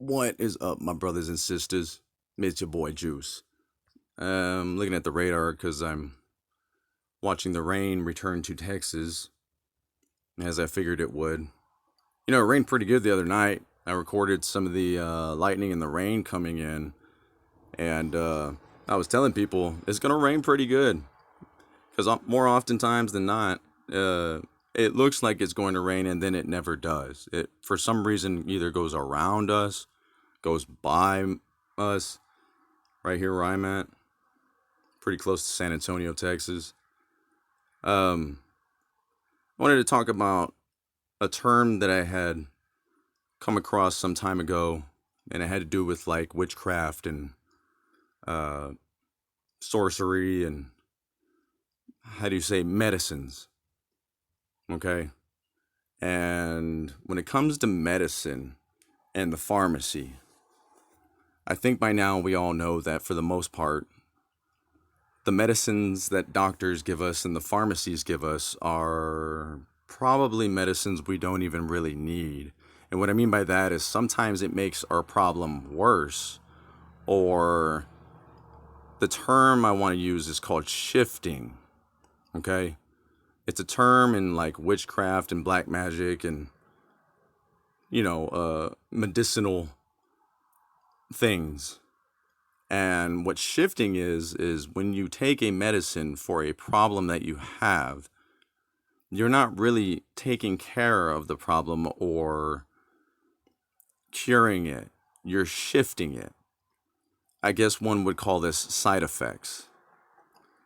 What is up, my brothers and sisters? It's your boy Juice. Looking at the radar because I'm watching the rain return to Texas, as I figured it would. You know, it rained pretty good the other night. I recorded some of the lightning and the rain coming in, and I was telling people it's gonna rain pretty good because more oftentimes than not, it looks like it's going to rain and then it never does. It for some reason either goes around us, goes by us, right here where I'm at, pretty close to San Antonio, Texas. Um, I wanted to talk about a term that I had come across some time ago, and it had to do with like witchcraft and uh, sorcery and how do you say medicines, okay? And when it comes to medicine and the pharmacy, I think by now we all know that for the most part, the medicines that doctors give us and the pharmacies give us are probably medicines we don't even really need. And what I mean by that is sometimes it makes our problem worse, or the term I want to use is called shifting. Okay? It's a term in like witchcraft and black magic and, medicinal things. And what shifting is when you take a medicine for a problem that you have, you're not really taking care of the problem or curing it. You're shifting it. I guess one would call this side effects.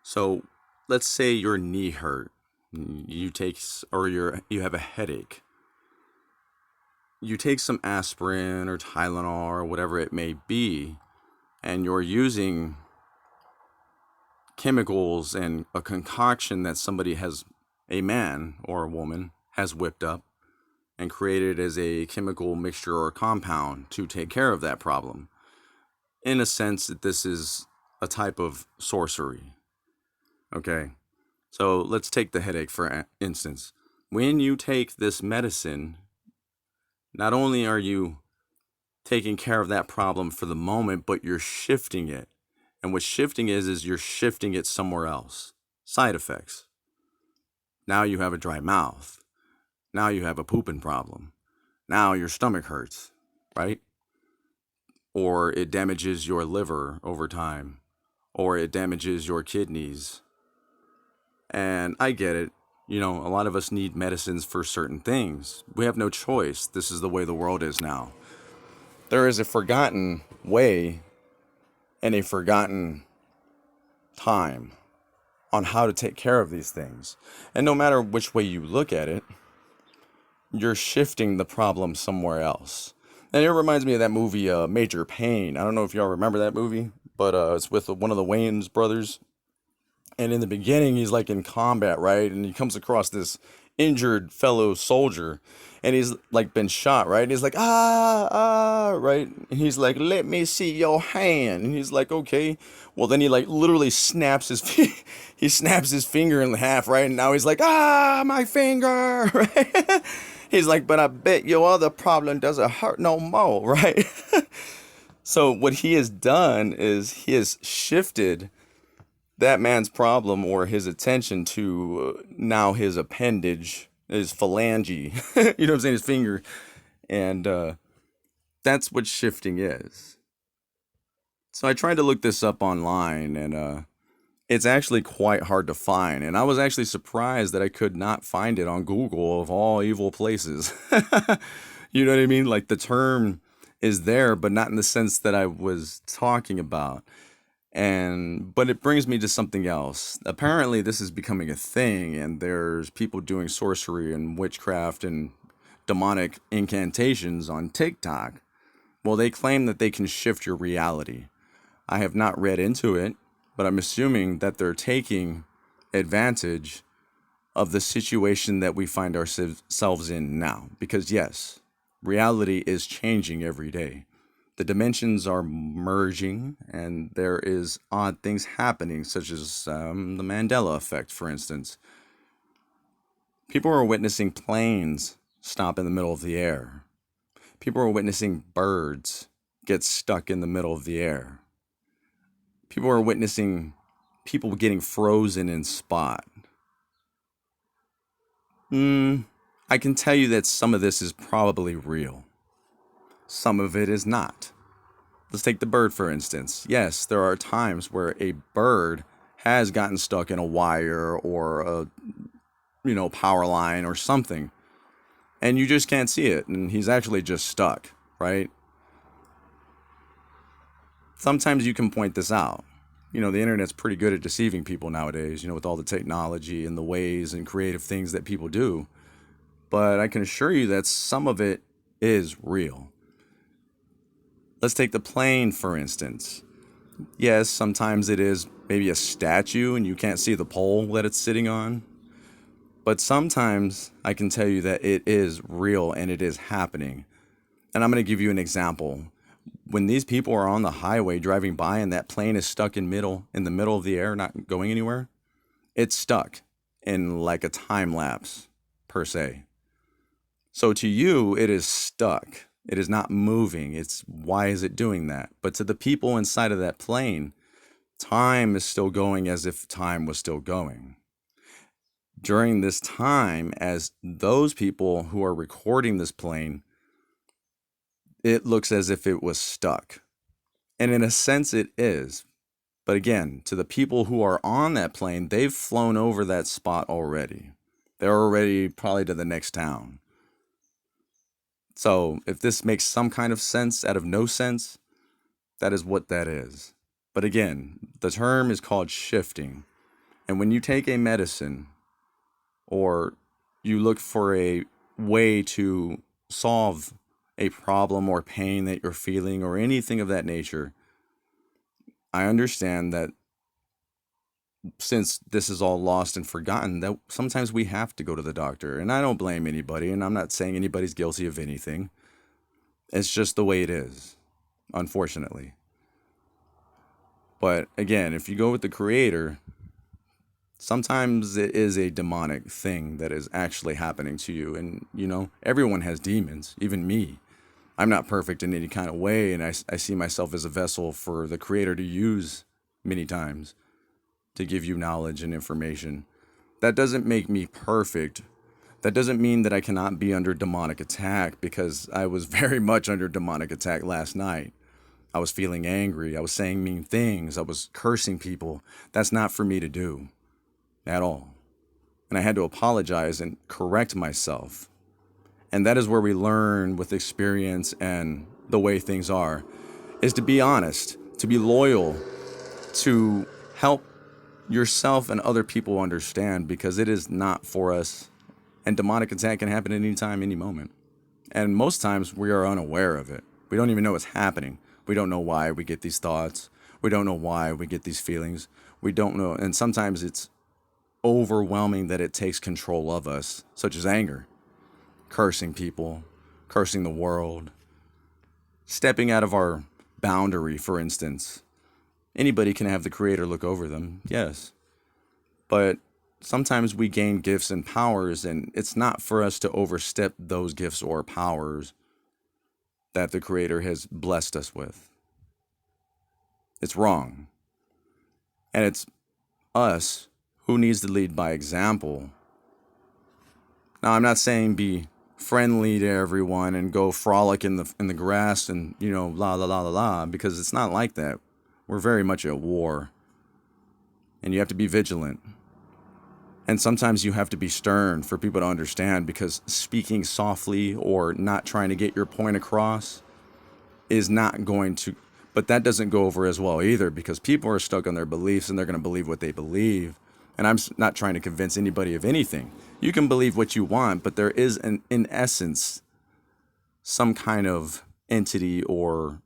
So let's say your knee hurt. You take or you have a headache. You take some aspirin or Tylenol or whatever it may be, and you're using chemicals and a concoction that somebody has, a man or a woman, has whipped up and created as a chemical mixture or compound to take care of that problem. In a sense, that this is a type of sorcery. Okay, so let's take the headache for instance. When you take this medicine, not only are you taking care of that problem for the moment, but you're shifting it. And what shifting is you're shifting it somewhere else. Side effects. Now you have a dry mouth. Now you have a pooping problem. Now your stomach hurts, right? Or it damages your liver over time. Or it damages your kidneys. And I get it. You know, a lot of us need medicines for certain things. We have no choice. This is the way the world is now. There is a forgotten way and a forgotten time on how to take care of these things. And no matter which way you look at it, you're shifting the problem somewhere else. And it reminds me of that movie, Major Pain. I don't know if y'all remember that movie, but it's with one of the Wayans brothers. And in the beginning, he's like in combat, right? And he comes across this injured fellow soldier, and he's like been shot, right? And he's like, right? And he's like, let me see your hand. And he's like, okay. Well, then he like literally snaps his he snaps his finger in half, right? And now he's like, my finger, right? He's like, but I bet your other problem doesn't hurt no more, right? So what he has done is he has shifted that man's problem or his attention to now his appendage, his phalange, you know what I'm saying, his finger. And that's what shifting is. So I tried to look this up online, and it's actually quite hard to find. And I was actually surprised that I could not find it on Google, of all evil places. You know what I mean? Like the term is there, but not in the sense that I was talking about. But it brings me to something else. Apparently this is becoming a thing, and there's people doing sorcery and witchcraft and demonic incantations on TikTok. Well, they claim that they can shift your reality. I have not read into it, but I'm assuming that they're taking advantage of the situation that we find ourselves in now. Because yes, reality is changing every day. The dimensions are merging, and there is odd things happening, such as the Mandela effect, for instance. People are witnessing planes stop in the middle of the air. People are witnessing birds get stuck in the middle of the air. People are witnessing people getting frozen in spot. I can tell you that some of this is probably real. Some of it is not. Let's take the bird, for instance. Yes, there are times where a bird has gotten stuck in a wire or a, power line or something, and you just can't see it, and he's actually just stuck, right? Sometimes you can point this out. The internet's pretty good at deceiving people nowadays, with all the technology and the ways and creative things that people do. But I can assure you that some of it is real. Let's take the plane, for instance. Yes, sometimes it is maybe a statue and you can't see the pole that it's sitting on. But sometimes I can tell you that it is real and it is happening. And I'm going to give you an example. When these people are on the highway driving by and that plane is stuck in the middle of the air, not going anywhere, it's stuck in like a time lapse per se. So to you, it is stuck. It is not moving. Why is it doing that? But to the people inside of that plane, time is still going as if time was still going. During this time, as those people who are recording this plane, it looks as if it was stuck. And in a sense, it is. But again, to the people who are on that plane, they've flown over that spot already. They're already probably to the next town. So if this makes some kind of sense out of no sense, that is what that is. But again, the term is called shifting. And when you take a medicine or you look for a way to solve a problem or pain that you're feeling or anything of that nature, I understand that since this is all lost and forgotten, that sometimes we have to go to the doctor. And I don't blame anybody, and I'm not saying anybody's guilty of anything. It's just the way it is, unfortunately. But again, if you go with the creator, sometimes it is a demonic thing that is actually happening to you. And, everyone has demons, even me. I'm not perfect in any kind of way, and I see myself as a vessel for the creator to use many times to give you knowledge and information. That doesn't make me perfect. That doesn't mean that I cannot be under demonic attack, because I was very much under demonic attack last night. I was feeling angry. I was saying mean things. I was cursing people. That's not for me to do at all. And I had to apologize and correct myself. And that is where we learn with experience and the way things are, is to be honest, to be loyal, to help yourself and other people understand, because it is not for us. And demonic attack can happen at any time, any moment. And most times we are unaware of it. We don't even know what's happening. We don't know why we get these thoughts. We don't know why we get these feelings. We don't know. And sometimes it's overwhelming that it takes control of us, such as anger, cursing people, cursing the world, stepping out of our boundary, for instance. Anybody can have the creator look over them, yes. But sometimes we gain gifts and powers, and it's not for us to overstep those gifts or powers that the creator has blessed us with. It's wrong. And it's us who needs to lead by example. Now, I'm not saying be friendly to everyone and go frolic in the grass and, la la la la la, because it's not like that. We're very much at war. And you have to be vigilant. And sometimes you have to be stern for people to understand, because speaking softly or not trying to get your point across is not going to, but that doesn't go over as well either, because people are stuck on their beliefs and they're going to believe what they believe. And I'm not trying to convince anybody of anything. You can believe what you want, but there is, in essence, some kind of entity or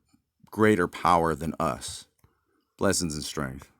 greater power than us. Blessings and strength.